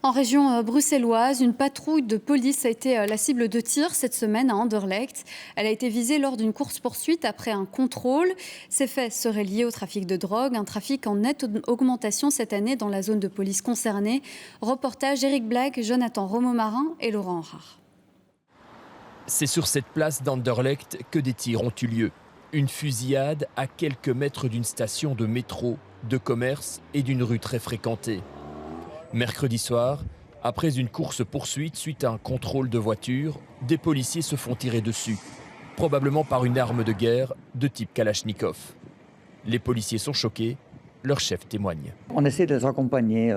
En région bruxelloise, une patrouille de police a été la cible de tirs cette semaine à Anderlecht. Elle a été visée lors d'une course-poursuite après un contrôle. Ces faits seraient liés au trafic de drogue, un trafic en nette augmentation cette année dans la zone de police concernée. Reportage Eric Black, Jonathan Romomarin et Laurent Rare. C'est sur cette place d'Anderlecht que des tirs ont eu lieu. Une fusillade à quelques mètres d'une station de métro, de commerce et d'une rue très fréquentée. Mercredi soir, après une course-poursuite suite à un contrôle de voiture, des policiers se font tirer dessus, probablement par une arme de guerre de type Kalachnikov. Les policiers sont choqués, leur chef témoigne. On essaie de les accompagner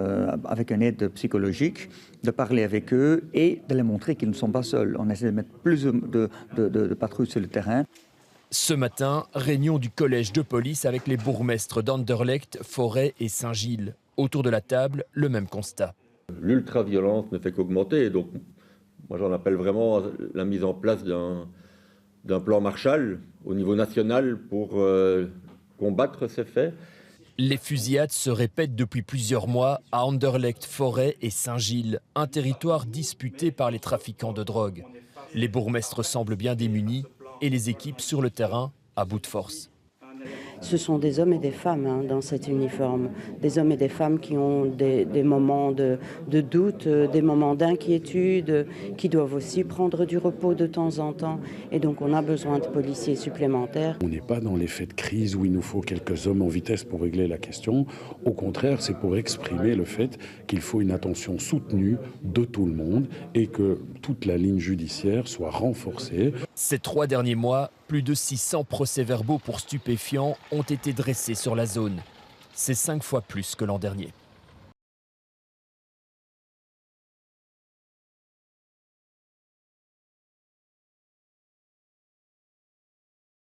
avec une aide psychologique, de parler avec eux et de les montrer qu'ils ne sont pas seuls. On essaie de mettre plus de patrouilles sur le terrain. Ce matin, réunion du collège de police avec les bourgmestres d'Anderlecht, Forêt et Saint-Gilles. Autour de la table, le même constat. L'ultra-violence ne fait qu'augmenter. Donc, moi, j'en appelle vraiment à la mise en place d'un plan Marshall au niveau national pour combattre ces faits. Les fusillades se répètent depuis plusieurs mois à Anderlecht, Forêt et Saint-Gilles, un territoire disputé par les trafiquants de drogue. Les bourgmestres semblent bien démunis et les équipes sur le terrain à bout de force. Ce sont des hommes et des femmes dans cet uniforme, des hommes et des femmes qui ont des moments de doute, des moments d'inquiétude, qui doivent aussi prendre du repos de temps en temps. Et donc on a besoin de policiers supplémentaires. On n'est pas dans l'effet de crise où il nous faut quelques hommes en vitesse pour régler la question. Au contraire, c'est pour exprimer le fait qu'il faut une attention soutenue de tout le monde et que toute la ligne judiciaire soit renforcée. Ces 3 derniers mois, plus de 600 procès-verbaux pour stupéfiants ont été dressés sur la zone. C'est 5 fois plus que l'an dernier.